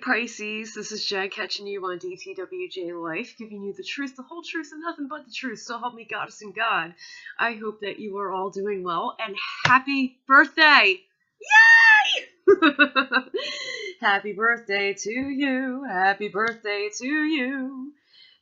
Pisces, this is Jen catching you on DTWJLife, giving you the truth, the whole truth, and nothing but the truth. So help me Goddess and God. I hope that you are all doing well, and happy birthday! Yay! Happy birthday to you, happy birthday to you.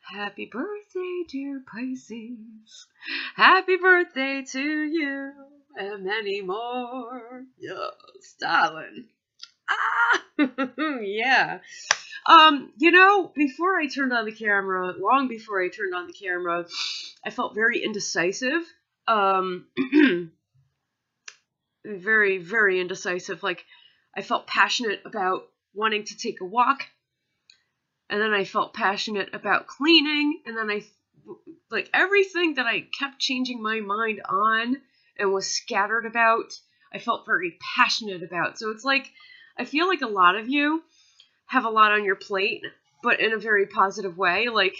Happy birthday, dear Pisces. Happy birthday to you, and many more. Yes, darling. Yeah. Before I turned on the camera, long before I turned on the camera, I felt very indecisive. Very, very indecisive. Like, I felt passionate about wanting to take a walk, and then I felt passionate about cleaning, and then everything that I kept changing my mind on and was scattered about, I felt very passionate about. So it's like, I feel like a lot of you have a lot on your plate, but in a very positive way. Like,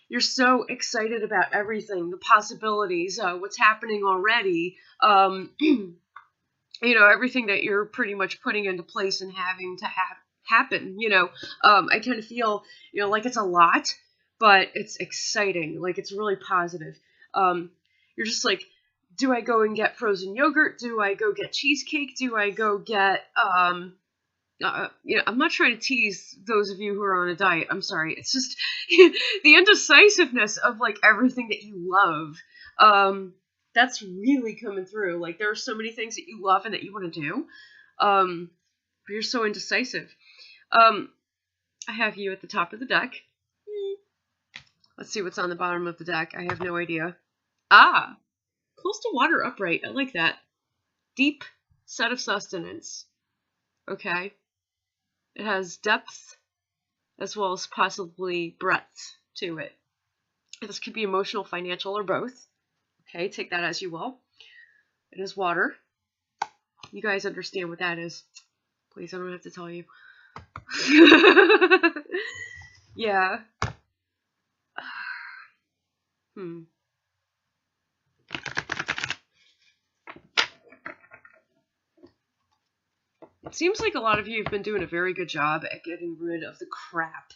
you're so excited about everything, the possibilities, what's happening already, everything that you're pretty much putting into place and having to happen, I kind of feel, like it's a lot, but it's exciting. Like, it's really positive. You're just like, do I go and get frozen yogurt? Do I go get cheesecake? Do I go get, I'm not trying to tease those of you who are on a diet. I'm sorry. It's just the indecisiveness of, like, everything that you love. That's really coming through. Like, there are so many things that you love and that you want to do. But you're so indecisive. I have you at the top of the deck. Let's see what's on the bottom of the deck. I have no idea. Coastal water upright. I like that. Deep set of sustenance. Okay. It has depth as well as possibly breadth to it. This could be emotional, financial, or both. Okay, take that as you will. It is water. You guys understand what that is. Please, I don't have to tell you. Yeah. It seems like a lot of you have been doing a very good job at getting rid of the crap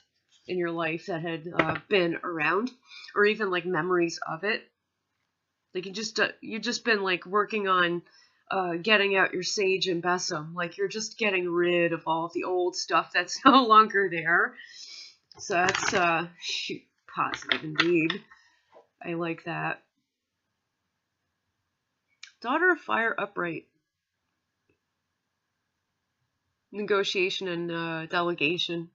in your life that had been around, or even like memories of it. Like, you've just been like working on getting out your sage and besom. Like, you're just getting rid of all of the old stuff that's no longer there. So that's positive indeed. I like that. Daughter of Fire upright. Negotiation and delegation.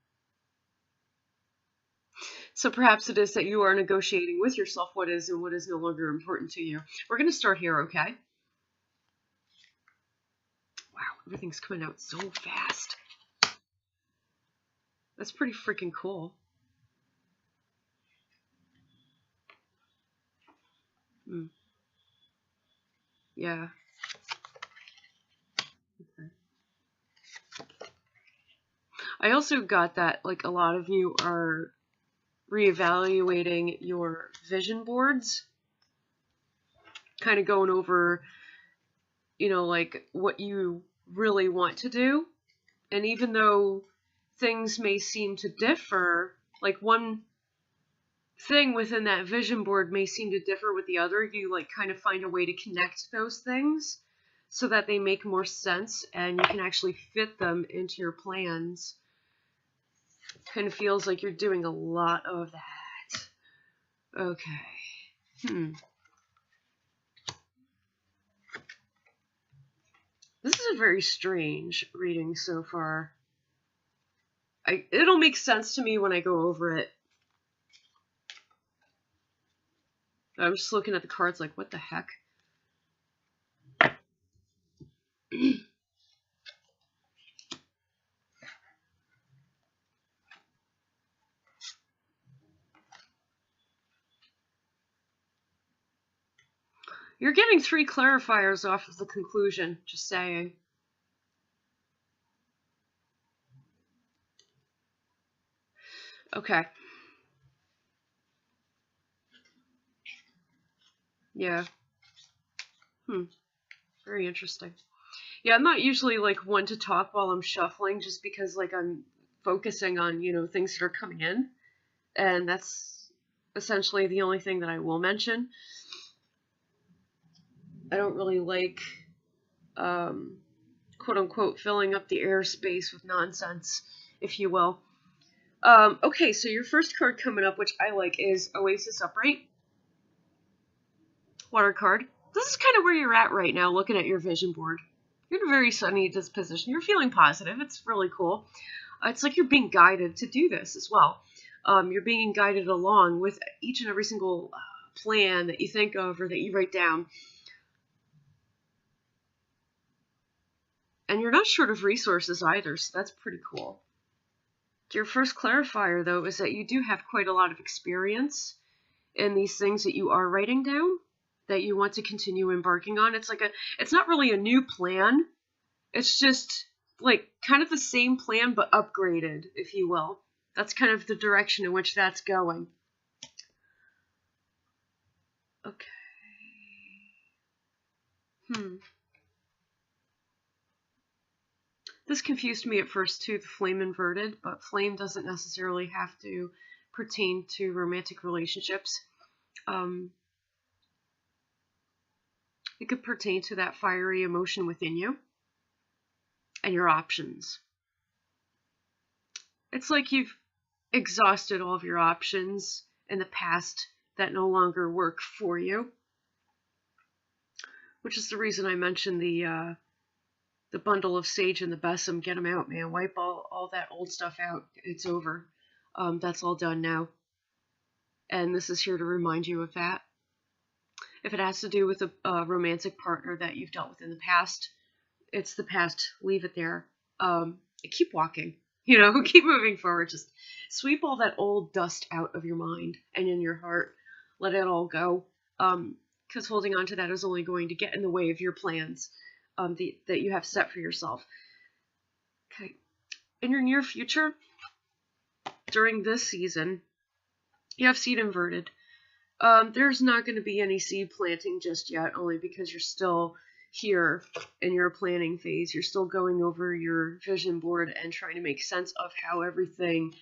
So perhaps it is that you are negotiating with yourself what is and what is no longer important to you. We're going to start here, okay? Wow, everything's coming out so fast. That's pretty freaking cool. Yeah. Okay. I also got that, like, a lot of you are reevaluating your vision boards, kind of going over, like, what you really want to do. And even though things may seem to differ, like, one thing within that vision board may seem to differ with the other, you, like, kind of find a way to connect those things so that they make more sense and you can actually fit them into your plans. Kind of feels like you're doing a lot of that. Okay. This is a very strange reading so far. It'll make sense to me when I go over it. I'm just looking at the cards like, what the heck? You're getting 3 clarifiers off of the conclusion, just saying. Okay. Yeah. Very interesting. Yeah, I'm not usually, like, one to talk while I'm shuffling, just because, like, I'm focusing on, things that are coming in. And that's essentially the only thing that I will mention. I don't really like, quote unquote, filling up the airspace with nonsense, if you will. Okay, so your first card coming up, which I like, is Oasis Upright. Water card. This is kind of where you're at right now, looking at your vision board. You're in a very sunny disposition. You're feeling positive. It's really cool. It's like you're being guided to do this as well. You're being guided along with each and every single plan that you think of or that you write down. And you're not short of resources either, so that's pretty cool. Your first clarifier, though, is that you do have quite a lot of experience in these things that you are writing down, that you want to continue embarking on. It's not really a new plan. It's just like kind of the same plan, but upgraded, if you will. That's kind of the direction in which that's going. Okay. This confused me at first too, the flame inverted, but flame doesn't necessarily have to pertain to romantic relationships. It could pertain to that fiery emotion within you and your options. It's like you've exhausted all of your options in the past that no longer work for you, which is the reason I mentioned the bundle of sage and the besom. Get them out, man. Wipe all that old stuff out. It's over. That's all done now. And this is here to remind you of that. If it has to do with a romantic partner that you've dealt with in the past, it's the past. Leave it there. Keep walking. Keep moving forward. Just sweep all that old dust out of your mind and in your heart. Let it all go. Because holding on to that is only going to get in the way of your plans that you have set for yourself. Okay. In your near future, during this season, you have seed inverted. There's not going to be any seed planting just yet, only because you're still here in your planning phase. You're still going over your vision board and trying to make sense of how everything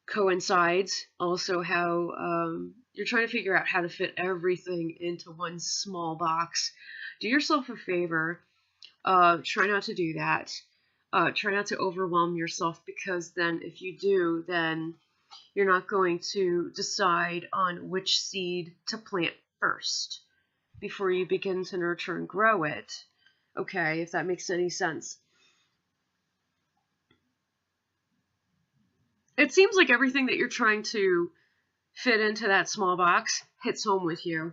coincides. Also how you're trying to figure out how to fit everything into one small box. Do yourself a favor. Try not to do that. Try not to overwhelm yourself, because then if you do, then you're not going to decide on which seed to plant first before you begin to nurture and grow it. Okay, if that makes any sense. It seems like everything that you're trying to fit into that small box hits home with you.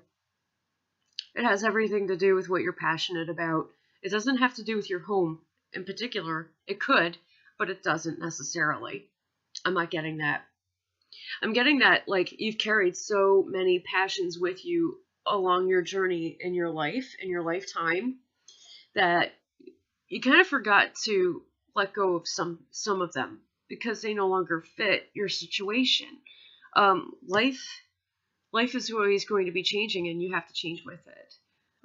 It has everything to do with what you're passionate about. It doesn't have to do with your home in particular. It could, but it doesn't necessarily. I'm not getting that. I'm getting that, like, you've carried so many passions with you along your journey in your life, in your lifetime, that you kind of forgot to let go of some of them because they no longer fit your situation. Life is always going to be changing, and you have to change with it.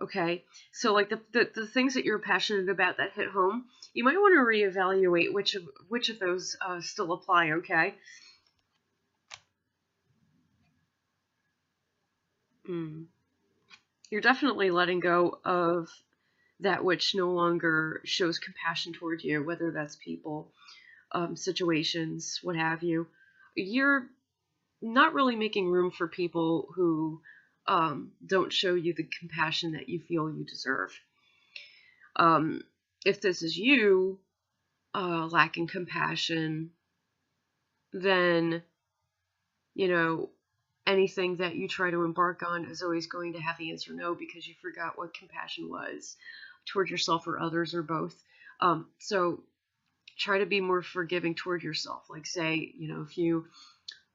Okay, so like the things that you're passionate about that hit home, you might want to reevaluate which of those still apply. Okay. You're definitely letting go of that which no longer shows compassion toward you, whether that's people, situations, what have you. You're not really making room for people who don't show you the compassion that you feel you deserve. If this is you lacking compassion, then, anything that you try to embark on is always going to have the answer no, because you forgot what compassion was toward yourself or others or both. So try to be more forgiving toward yourself. Like, say, if you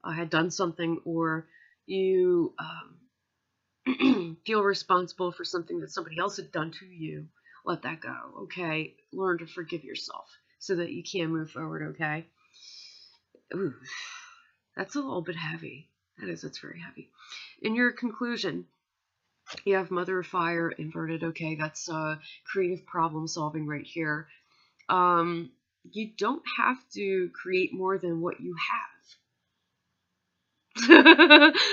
had done something, or you feel responsible for something that somebody else had done to you, let that go. Okay. Learn to forgive yourself so that you can move forward. Okay. Ooh, that's a little bit heavy. That's very heavy. In your conclusion, you have Mother of Fire inverted. Okay, that's creative problem solving right here. you don't have to create more than what you have.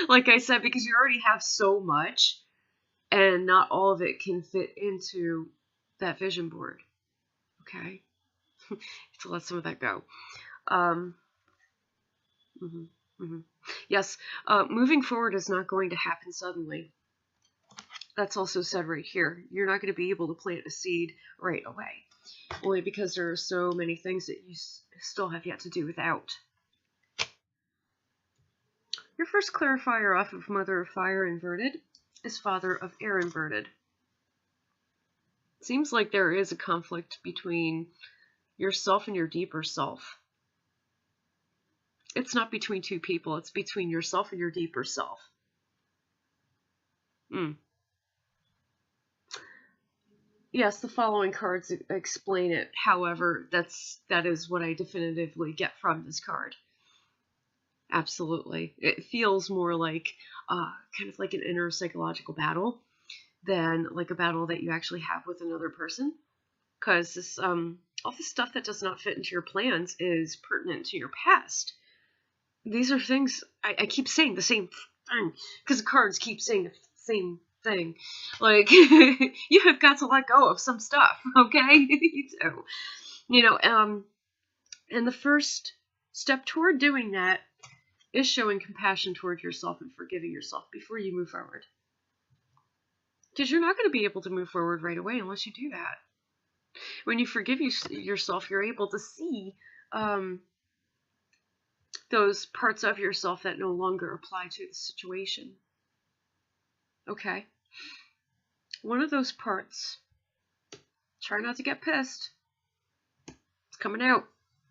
Like I said, because you already have so much, and not all of it can fit into that vision board. Okay? To let some of that go. Mhm, mhm. Yes, moving forward is not going to happen suddenly. That's also said right here. You're not going to be able to plant a seed right away, only because there are so many things that you still have yet to do without. Your first clarifier off of Mother of Fire inverted is Father of Air inverted. Seems like there is a conflict between yourself and your deeper self. It's not between two people, it's between yourself and your deeper self. Yes, the following cards explain it. However, that is what I definitively get from this card. Absolutely. It feels more like kind of like an inner psychological battle than like a battle that you actually have with another person. Because this all the stuff that does not fit into your plans is pertinent to your past. These are things I keep saying the same thing because the cards keep saying the same thing. Like, you have got to let go of some stuff, okay? You do. You know, and the first step toward doing that is showing compassion toward yourself and forgiving yourself before you move forward. Because you're not going to be able to move forward right away unless you do that. When you forgive yourself, you're able to see those parts of yourself that no longer apply to the situation. Okay? One of those parts, try not to get pissed. It's coming out.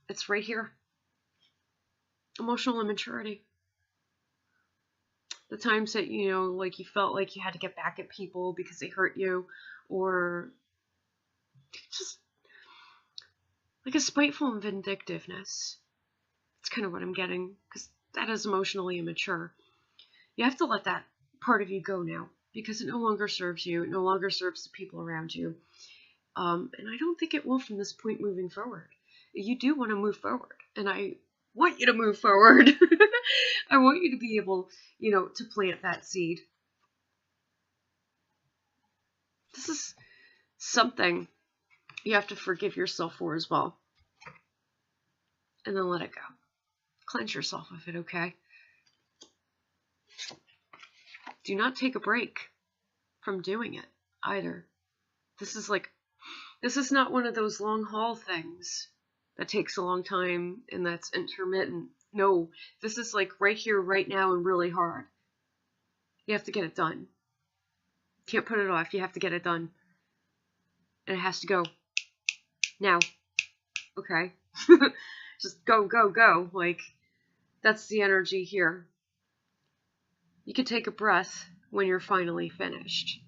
It's right here. Emotional immaturity. The times that, you know, like you felt like you had to get back at people because they hurt you, or just like a spiteful and vindictiveness. That's kind of what I'm getting, because that is emotionally immature. You have to let that part of you go now, because it no longer serves you. It no longer serves the people around you. And I don't think it will from this point moving forward. You do want to move forward, and I want you to move forward. I want you to be able, you know, to plant that seed. This is something you have to forgive yourself for as well. And then let it go. Cleanse yourself of it, okay? Do not take a break from doing it either. This is not one of those long haul things that takes a long time and that's intermittent. No, this is like right here, right now, and really hard. You have to get it done. Can't put it off. You have to get it done. And it has to go now. Okay? Just go, go, go. Like, that's the energy here. You can take a breath when you're finally finished.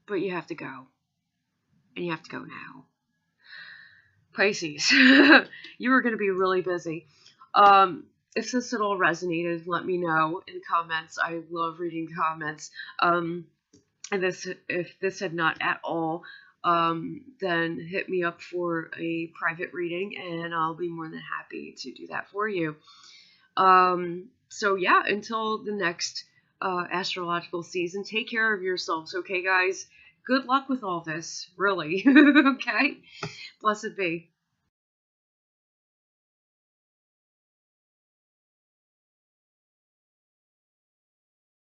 But you have to go. And you have to go now. Pisces, you are going to be really busy. If this at all resonated, let me know in comments. I love reading comments. And if this had not at all, then hit me up for a private reading, and I'll be more than happy to do that for you. So yeah, until the next astrological season, take care of yourselves, okay, guys? Good luck with all this, really. Okay? Blessed be.